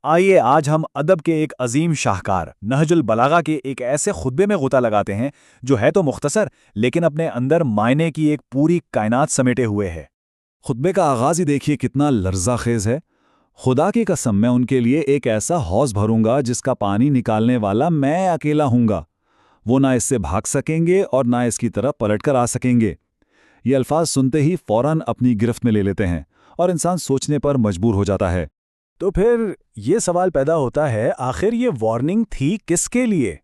آئیے آج ہم ادب کے ایک عظیم شاہکار نہج البلاغہ کے ایک ایسے خطبے میں غوطہ لگاتے ہیں جو ہے تو مختصر لیکن اپنے اندر معنی کی ایک پوری کائنات سمیٹے ہوئے ہے۔ خطبے کا آغاز ہی دیکھیے کتنا لرزہ خیز ہے۔ خدا کی قسم میں ان کے لیے ایک ایسا حوض بھروں گا جس کا پانی نکالنے والا میں اکیلا ہوں گا۔ وہ نہ اس سے بھاگ سکیں گے اور نہ اس کی طرف پلٹ کر آ سکیں گے۔ یہ الفاظ سنتے ہی فوراً اپنی گرفت میں لے لیتے ہیں اور انسان سوچنے پر مجبور ہو جاتا ہے۔ تو پھر یہ سوال پیدا ہوتا ہے، آخر یہ وارننگ تھی کس کے لیے؟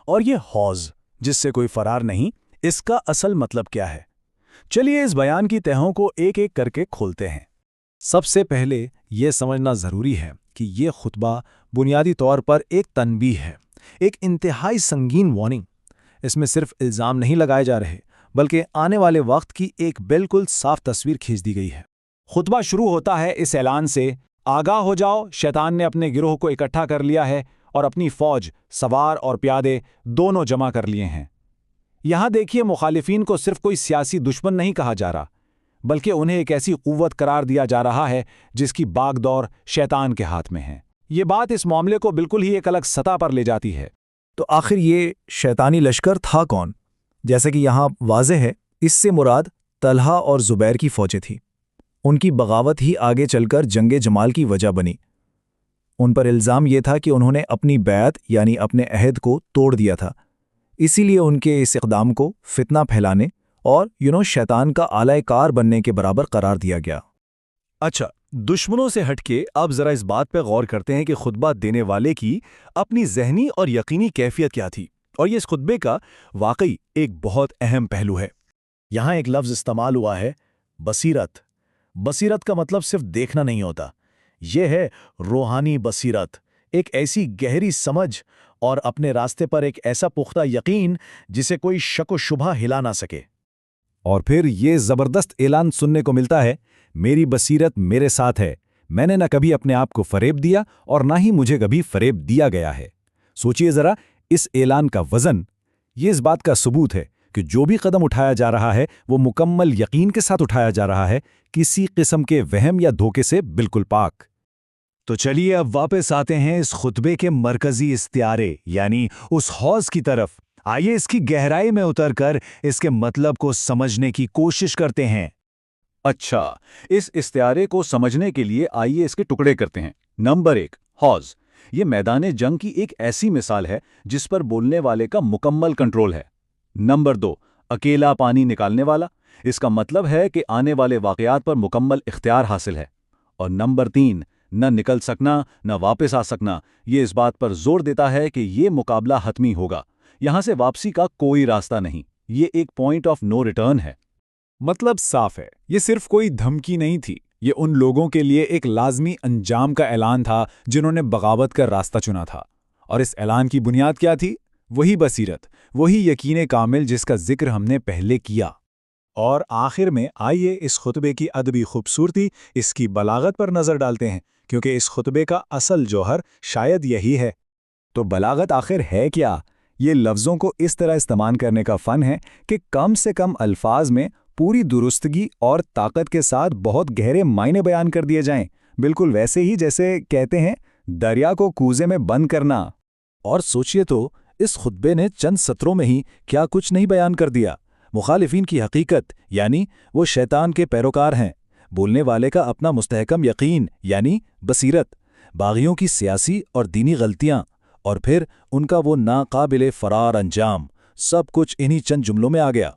اور یہ حوض جس سے کوئی فرار نہیں، اس کا اصل مطلب کیا ہے؟ چلیے اس بیان کی تہوں کو ایک ایک کر کے کھولتے ہیں۔ سب سے پہلے یہ سمجھنا ضروری ہے کہ یہ خطبہ بنیادی طور پر ایک تنبیہ ہے، ایک انتہائی سنگین وارننگ۔ اس میں صرف الزام نہیں لگائے جا رہے بلکہ آنے والے وقت کی ایک بالکل صاف تصویر کھینچ دی گئی ہے۔ خطبہ شروع ہوتا ہے اس اعلان سے، آگاہ ہو جاؤ، شیطان نے اپنے گروہ کو اکٹھا کر لیا ہے اور اپنی فوج سوار اور پیادے دونوں جمع کر لیے ہیں۔ یہاں دیکھیے، مخالفین کو صرف کوئی سیاسی دشمن نہیں کہا جا رہا بلکہ انہیں ایک ایسی قوت قرار دیا جا رہا ہے جس کی باغ دور شیطان کے ہاتھ میں ہے۔ یہ بات اس معاملے کو بالکل ہی ایک الگ سطح پر لے جاتی ہے۔ تو آخر یہ شیطانی لشکر تھا کون؟ جیسے کہ یہاں واضح ہے، اس سے مراد طلحہ اور زبیر کی فوجیں تھیں۔ ان کی بغاوت ہی آگے چل کر جنگ جمال کی وجہ بنی۔ ان پر الزام یہ تھا کہ انہوں نے اپنی بیعت یعنی اپنے عہد کو توڑ دیا تھا، اسی لیے ان کے اس اقدام کو فتنہ پھیلانے اور شیطان کا آلہ کار بننے کے برابر قرار دیا گیا۔ اچھا، دشمنوں سے ہٹ کے اب ذرا اس بات پہ غور کرتے ہیں کہ خطبہ دینے والے کی اپنی ذہنی اور یقینی کیفیت کیا تھی، اور یہ اس خطبے کا واقعی ایک بہت اہم پہلو ہے۔ یہاں ایک لفظ استعمال ہوا ہے، بصیرت۔ بصیرت کا مطلب صرف دیکھنا نہیں ہوتا، یہ ہے روحانی بصیرت، ایک ایسی گہری سمجھ اور اپنے راستے پر ایک ایسا پختہ یقین جسے کوئی شک و شبہ ہلا نہ سکے۔ اور پھر یہ زبردست اعلان سننے کو ملتا ہے، میری بصیرت میرے ساتھ ہے، میں نے نہ کبھی اپنے آپ کو فریب دیا اور نہ ہی مجھے کبھی فریب دیا گیا ہے۔ سوچئے ذرا اس اعلان کا وزن، یہ اس بات کا ثبوت ہے کہ جو بھی قدم اٹھایا جا رہا ہے وہ مکمل یقین کے ساتھ اٹھایا جا رہا ہے، کسی قسم کے وہم یا دھوکے سے بالکل پاک۔ تو چلیے اب واپس آتے ہیں اس خطبے کے مرکزی استعارے یعنی اس حوض کی طرف۔ آئیے اس کی گہرائی میں اتر کر اس کے مطلب کو سمجھنے کی کوشش کرتے ہیں۔ اچھا، اس استعارے کو سمجھنے کے لیے آئیے اس کے ٹکڑے کرتے ہیں۔ نمبر 1، حوض۔ یہ میدان جنگ کی ایک ایسی مثال ہے جس پر بولنے والے کا مکمل کنٹرول ہے۔ نمبر 2، اکیلا پانی نکالنے والا۔ اس کا مطلب ہے کہ آنے والے واقعات پر مکمل اختیار حاصل ہے۔ اور نمبر 3، نہ نکل سکنا نہ واپس آ سکنا۔ یہ اس بات پر زور دیتا ہے کہ یہ مقابلہ حتمی ہوگا، یہاں سے واپسی کا کوئی راستہ نہیں، یہ ایک پوائنٹ آف نو ریٹرن ہے۔ مطلب صاف ہے، یہ صرف کوئی دھمکی نہیں تھی، یہ ان لوگوں کے لیے ایک لازمی انجام کا اعلان تھا جنہوں نے بغاوت کا راستہ چنا تھا۔ اور اس اعلان کی بنیاد کیا تھی؟ وہی بصیرت، وہی یقین کامل جس کا ذکر ہم نے پہلے کیا۔ اور آخر میں آئیے اس خطبے کی ادبی خوبصورتی، اس کی بلاغت پر نظر ڈالتے ہیں، کیونکہ اس خطبے کا اصل جوہر شاید یہی ہے۔ تو بلاغت آخر ہے کیا؟ یہ لفظوں کو اس طرح استعمال کرنے کا فن ہے کہ کم سے کم الفاظ میں پوری درستگی اور طاقت کے ساتھ بہت گہرے معنی بیان کر دیے جائیں، بالکل ویسے ہی جیسے کہتے ہیں دریا کو کوزے میں بند کرنا۔ اور سوچئے تو اس خطبے نے چند سطروں میں ہی کیا کچھ نہیں بیان کر دیا۔ مخالفین کی حقیقت یعنی وہ شیطان کے پیروکار ہیں، بولنے والے کا اپنا مستحکم یقین یعنی بصیرت، باغیوں کی سیاسی اور دینی غلطیاں، اور پھر ان کا وہ ناقابل فرار انجام، سب کچھ انہی چند جملوں میں آ گیا۔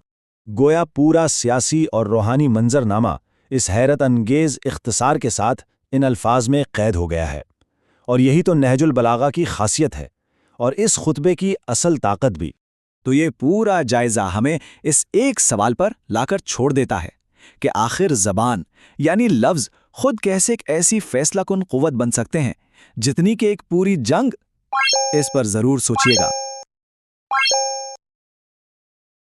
گویا پورا سیاسی اور روحانی منظر نامہ اس حیرت انگیز اختصار کے ساتھ ان الفاظ میں قید ہو گیا ہے۔ اور یہی تو نہج البلاغہ کی خاصیت ہے اور اس خطبے کی اصل طاقت بھی۔ تو یہ پورا جائزہ ہمیں اس ایک سوال پر لا کر چھوڑ دیتا ہے کہ آخر زبان یعنی لفظ خود کیسے ایک ایسی فیصلہ کن قوت بن سکتے ہیں جتنی کہ ایک پوری جنگ؟ اس پر ضرور سوچیے گا۔